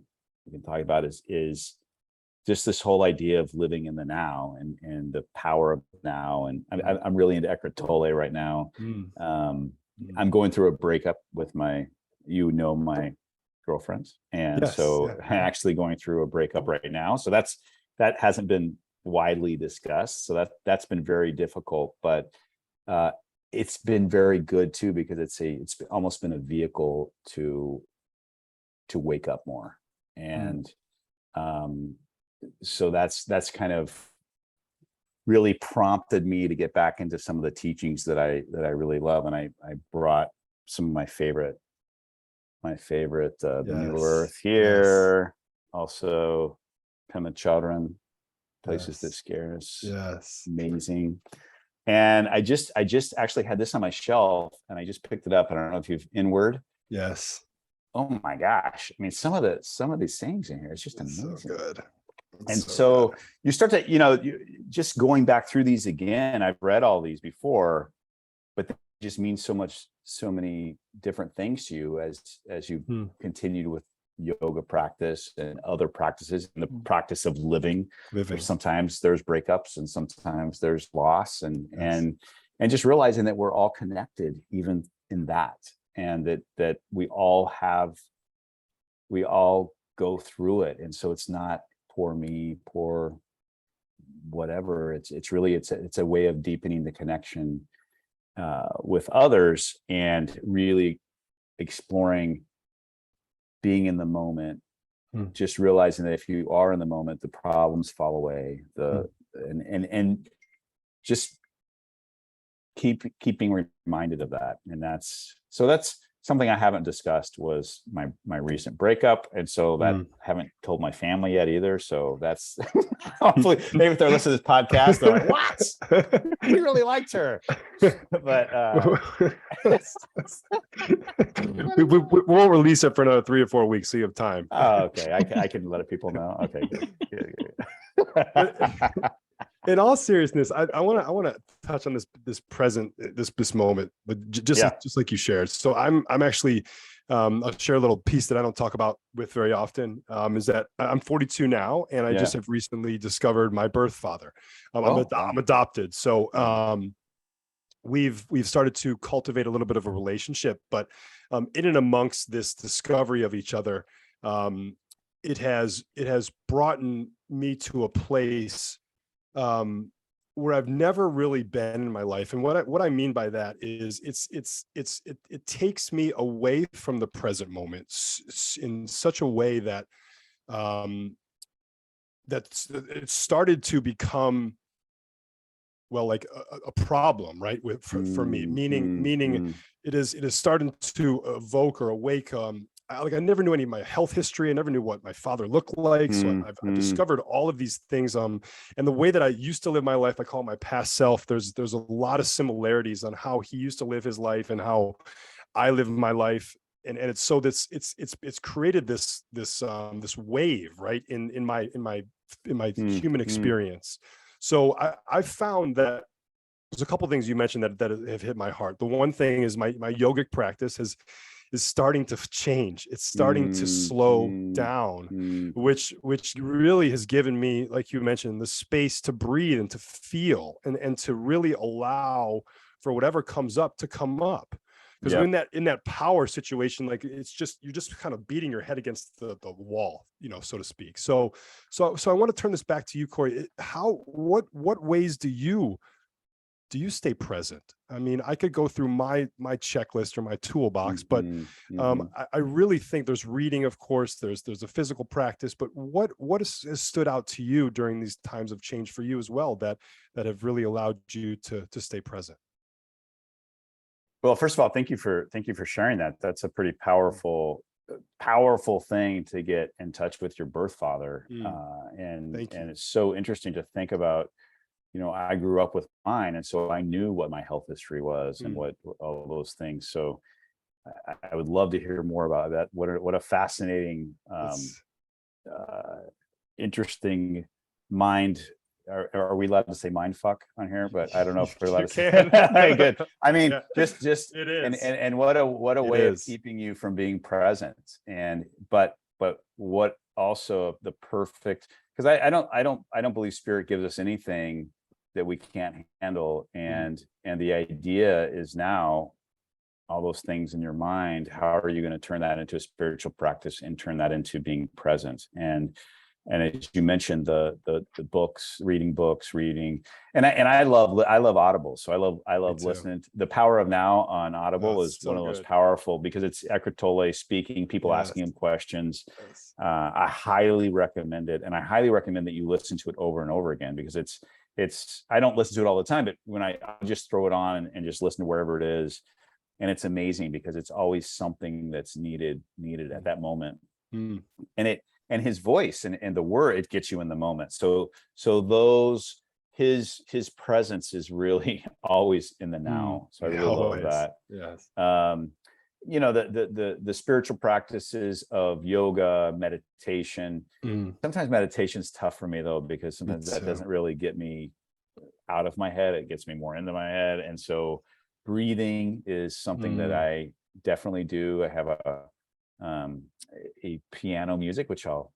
can talk about, is just this whole idea of living in the now and the power of now. And I'm really into Eckhart Tolle right now. I'm going through a breakup with my girlfriends, and I'm actually going through a breakup right now. So that hasn't been widely discussed. So that's been very difficult, but it's been very good too, because it's almost been a vehicle to wake up more. And so that's kind of really prompted me to get back into some of the teachings that I really love. And I brought some of my favorite the New Earth here, also Pema Chodron, Places That Scare Us. Amazing. And I just actually had this on my shelf, and I just picked it up. I don't know if you've Inward. Yes. Oh my gosh. I mean, some of these sayings in here, it's just amazing. So good. And so you start to, just going back through these again. I've read all these before, but they just mean so many different things to you as you continued with yoga practice and other practices, and the practice of living. Sometimes there's breakups, and sometimes there's loss, and just realizing that we're all connected, even in that, and that we all go through it. And so it's not poor me, poor whatever. It's really a way of deepening the connection with others, and really exploring being in the moment, just realizing that if you are in the moment, the problems fall away, and just keeping reminded of that. And that's something I haven't discussed, was my recent breakup. And so that I haven't told my family yet either. So that's hopefully, maybe if they're listening to this podcast, they're like, what? We really liked her. But we won't release it for another 3 or 4 weeks, so you have time. Oh, okay. I can let people know. Okay, good. in all seriousness, I want to touch on this present, this moment, but just like you shared. So I'm actually, I'll share a little piece that I don't talk about with very often, is that I'm 42 now, and I just have recently discovered my birth father. I'm adopted. So we've started to cultivate a little bit of a relationship, but in and amongst this discovery of each other, it has brought me to a place where I've never really been in my life. And what I mean by that is it takes me away from the present moment in such a way that it started to become, well, like a problem, right? For me, meaning it is starting to evoke or awake. I never knew any of my health history. I never knew what my father looked like. So I've discovered all of these things. And the way that I used to live my life, I call it my past self. There's a lot of similarities on how he used to live his life and how I live my life. And it's so it's created this wave, right, in my human experience. So I found that there's a couple of things you mentioned that have hit my heart. The one thing is my yogic practice is starting to change. It's starting to slow down, which really has given me, like you mentioned, the space to breathe and to feel and to really allow for whatever comes up to come up. Because in that power situation, like you're just kind of beating your head against the wall, so to speak. So I want to turn this back to you, Korey. What ways do you stay present? I mean, I could go through my checklist or my toolbox, but I really think there's reading, of course, there's a physical practice, but what has stood out to you during these times of change for you as well that have really allowed you to stay present? Well, first of all, thank you for sharing that. That's a pretty powerful thing to get in touch with your birth father. And it's so interesting to think about. I grew up with mine, and so I knew what my health history was and what all those things. So I would love to hear more about that. What a fascinating, interesting mind. Are we allowed to say mind fuck on here? But I don't know if we're allowed to say. Good. I mean, just it is. And what a way of keeping you from being present. But what also the perfect, because I don't believe spirit gives us anything that we can't handle. And the idea is now all those things in your mind, how are you going to turn that into a spiritual practice and turn that into being present? And as you mentioned, the books, reading, and I love Audible. So I love listening. The Power of Now on Audible is one of the most powerful, because it's Eckhart Tolle speaking, people asking him questions. I highly recommend it, and I highly recommend that you listen to it over and over again, because it's I don't listen to it all the time, but when I just throw it on and just listen to wherever it is, and it's amazing because it's always something that's needed at that moment. And his voice and the word, it gets you in the moment. So his presence is really always in the now. So I really love that. Yes. The spiritual practices of yoga, meditation. Sometimes meditation's tough for me though, because sometimes that doesn't really get me out of my head. It gets me more into my head. And so breathing is something that I definitely do. I have a piano music, which I'll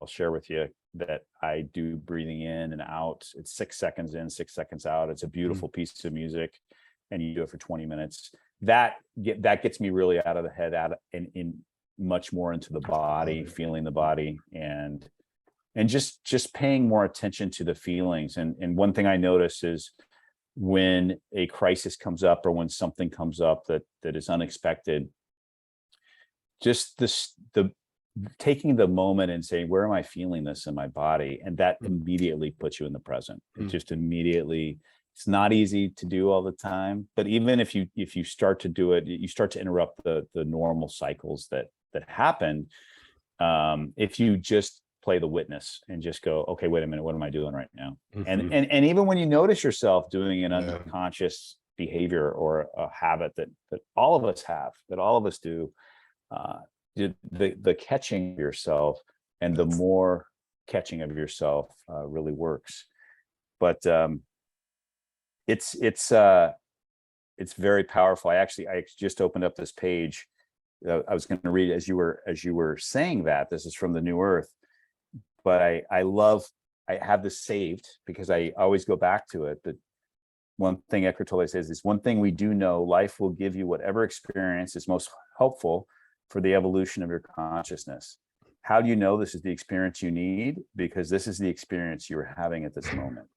share with you, that I do breathing in and out. It's 6 seconds in, 6 seconds out. It's a beautiful piece of music, and you do it for 20 minutes. That gets me really out of the head, in much more into the body, feeling the body, and just paying more attention to the feelings. And one thing I notice is when a crisis comes up, or when something comes up that is unexpected, just the taking the moment and saying, where am I feeling this in my body? And that immediately puts you in the present. It just immediately, it's not easy to do all the time, but even if you start to do it, you start to interrupt the normal cycles that happen. If you just play the witness and just go, okay, wait a minute, what am I doing right now? And even when you notice yourself doing an unconscious behavior or a habit that all of us have, that all of us do, the catching of yourself, and the more catching of yourself really works. but it's very powerful. I just opened up this page. I was going to read as you were saying that. This is from the New Earth, but I have this saved because I always go back to it. But one thing Eckhart Tolle says is, one thing we do know: life will give you whatever experience is most helpful for the evolution of your consciousness. How do you know this is the experience you need? Because this is the experience you're having at this moment.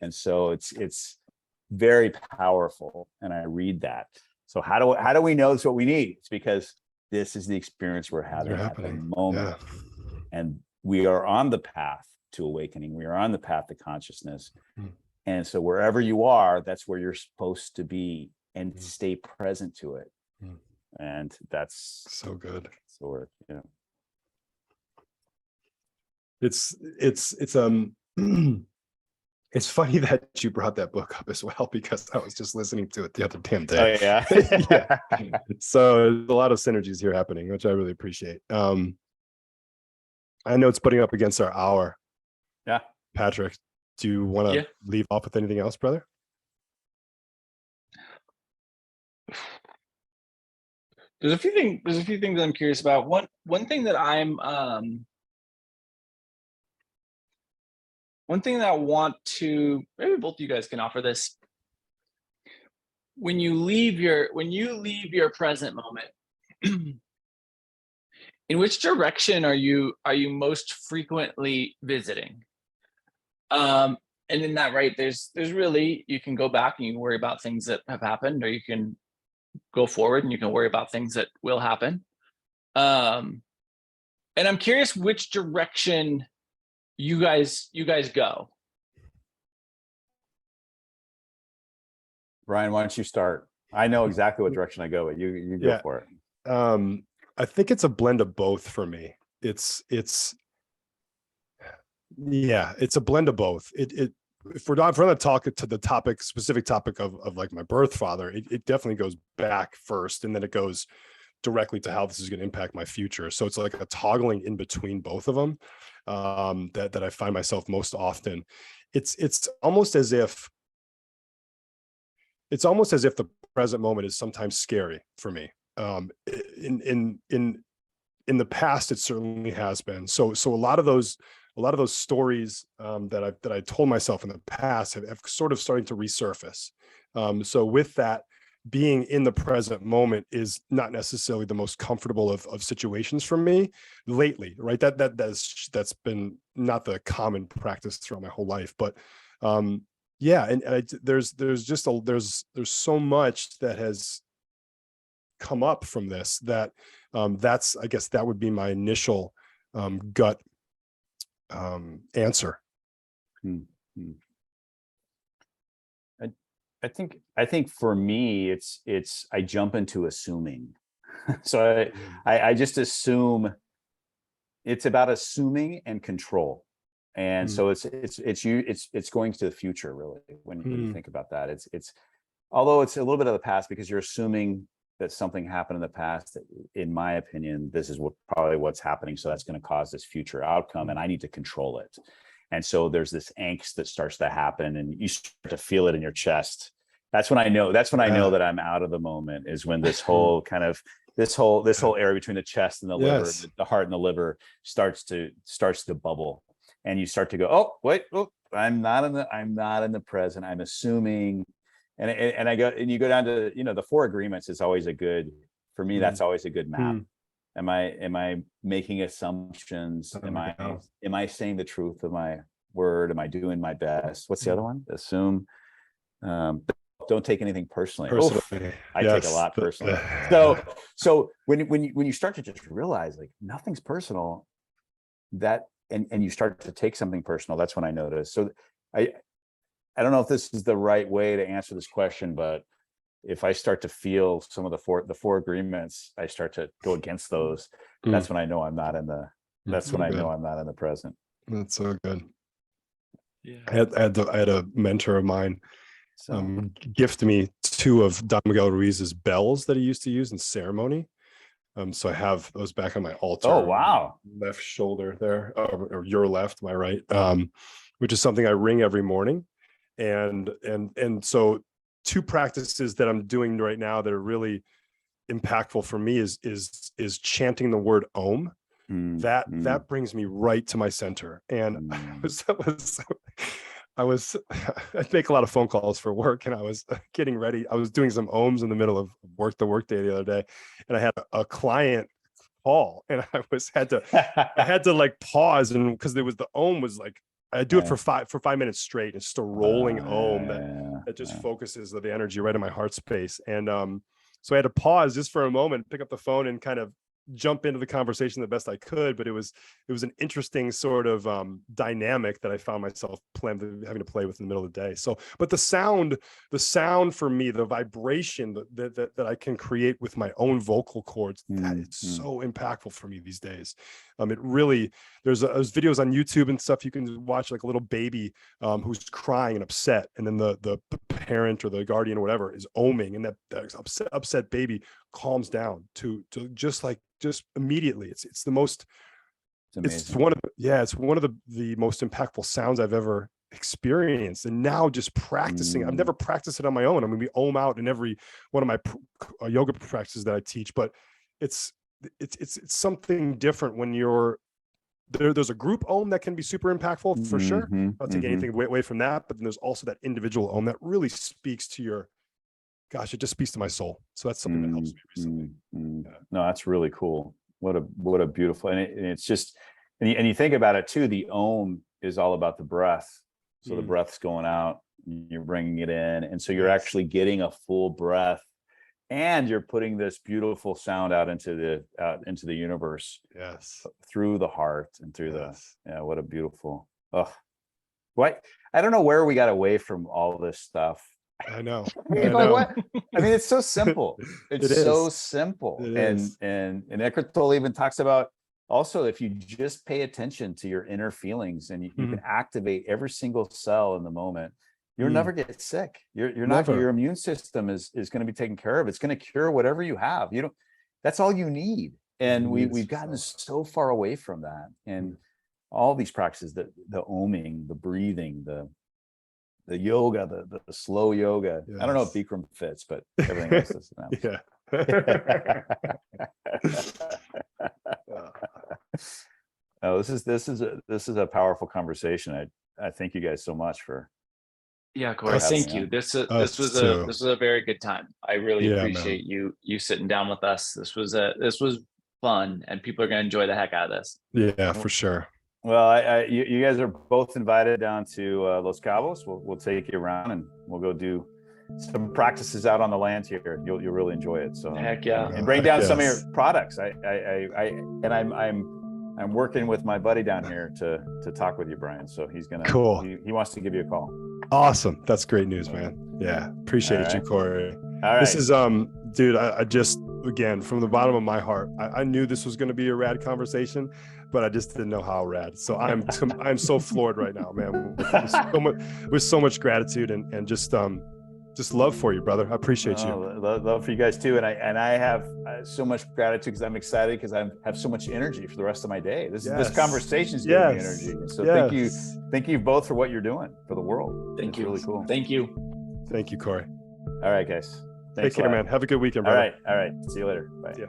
And so it's very powerful. And I read that. So how do we know it's what we need? It's because this is the experience we're having at the moment. Yeah. And we are on the path to awakening. We are on the path to consciousness. And so wherever you are, that's where you're supposed to be, and stay present to it. And that's so good. So we're, it's it's funny that you brought that book up as well, because I was just listening to it the other damn day. Oh, yeah. Yeah. So there's a lot of synergies here happening, which I really appreciate. I know it's putting up against our hour. Yeah. Patrick, do you want to leave off with anything else, brother? There's a few things I'm curious about. One thing that one thing that I want to, maybe both of you guys can offer this. When you leave your present moment, in which direction are you most frequently visiting? And in that, right, there's really, you can go back and you can worry about things that have happened, or you can go forward and you can worry about things that will happen. And I'm curious which direction you guys go. Brian, why don't you start? I know exactly what direction I go, but you go for it. I think it's a blend of both for me. It's a blend of both. If we're not going to talk to the specific topic of like my birth father, it definitely goes back first, and then it goes directly to how this is going to impact my future. So it's like a toggling in between both of them that I find myself most often. It's almost as if the present moment is sometimes scary for me. In the past, it certainly has been. So a lot of those stories that I told myself in the past have sort of starting to resurface. So with that, being in the present moment is not necessarily the most comfortable of situations for me lately, right? That's been not the common practice throughout my whole life, but there's so much that has come up from this that I guess that would be my initial gut answer. I think for me, it's I jump into assuming. So I just assume. It's about assuming and control. And so it's going to the future, really, when you think about that. It's although it's a little bit of the past, because you're assuming that something happened in the past that, in my opinion, this is what's happening. So that's going to cause this future outcome, and I need to control it. And so there's this angst that starts to happen, and you start to feel it in your chest. That's when I know that I'm out of the moment, is when this whole kind of this whole area between the chest and the liver, the heart and the liver starts to bubble. And you start to go, oh, wait, I'm not in the present. I'm assuming, and I go, and you go down to, the 4 agreements is always for me, that's always a good map. Am I making assumptions? Am I saying the truth of my word? Am I doing my best? What's the other one? Assume. Don't take anything personally. I take a lot personally. So when you start to just realize, like, nothing's personal, and you start to take something personal, that's when I notice. So I don't know if this is the right way to answer this question, but if I start to feel some of the four agreements, I start to go against those. That's when I know I'm not in the. That's when I know I'm not in the present. That's so good. Yeah, I had a mentor of mine gift me 2 of Don Miguel Ruiz's bells that he used to use in ceremony. So I have those back on my altar. Oh, wow. Left shoulder there, or your left, my right, which is something I ring every morning. And so two practices that I'm doing right now that are really impactful for me is chanting the word Om. That brings me right to my center. And I make a lot of phone calls for work, and I was getting ready. I was doing some Ohms in the middle of the workday the other day, and I had a client call, and I had to like pause, and because there was the Om was like, I do it for 5 minutes straight. It's just a rolling Om that just focuses the energy right in my heart space. And so I had to pause just for a moment, pick up the phone, and kind of jump into the conversation the best I could. But it was an interesting sort of dynamic that I found myself having to play with in the middle of the day. So, but the sound for me, the vibration that I can create with my own vocal cords, that is so impactful for me these days. It really, there's videos on YouTube and stuff you can watch, like a little baby who's crying and upset, and then the parent or the guardian or whatever is oming, and that upset baby calms down to just immediately. It's the most, it's one of the most impactful sounds I've ever experienced. And now just practicing, I've never practiced it on my own. I mean, we Om out in every one of my yoga practices that I teach, but it's something different when you're there's a group Om that can be super impactful for sure. I'll take anything away from that, but then there's also that individual Om that really speaks to your, gosh, it just speaks to my soul. So that's something that helps me recently. No, that's really cool. What a beautiful, and it's just, and you think about it too, the Om is all about the breath. So the breath's going out, you're bringing it in, and so you're actually getting a full breath, and you're putting this beautiful sound out into the universe. Yes. Through the heart and through what a beautiful, what, I don't know where we got away from all this stuff. I know. What? I mean, it's so simple. It's so simple. And Eckhart Tolle even talks about also, if you just pay attention to your inner feelings, and you can activate every single cell in the moment, you'll never get sick. You're not, your immune system is going to be taken care of. It's going to cure whatever you have. That's all you need. And we've gotten so far away from that. And all these practices, the oming, the breathing, the yoga, the slow yoga. Yes. I don't know if Bikram fits, but everything else is now. Oh, this is a powerful conversation. I thank you guys so much for. Yeah, Korey, thank you. This was a very good time. I really appreciate you sitting down with us. This was fun, and people are going to enjoy the heck out of this. Yeah, for sure. Well, you guys are both invited down to Los Cabos. We'll take you around, and we'll go do some practices out on the land here. You'll really enjoy it. So heck yeah, and bring down some of your products. I'm working with my buddy down here to talk with you, Brian. So he's gonna he wants to give you a call. Awesome, that's great news, man. Yeah, appreciate you, Korey. All right, this is dude. I just, again, from the bottom of my heart, I knew this was going to be a rad conversation, but I just didn't know how rad. So I'm so floored right now, man. With so much gratitude and just love for you, brother. I appreciate you. Love for you guys too. And I have so much gratitude because I'm excited, because I have so much energy for the rest of my day. This conversation is giving me energy. And so thank you both for what you're doing for the world. Thank you. Really cool. Thank you, Korey. All right, guys. Take care, man. Have a good weekend, brother. All right. See you later. Bye. Yeah.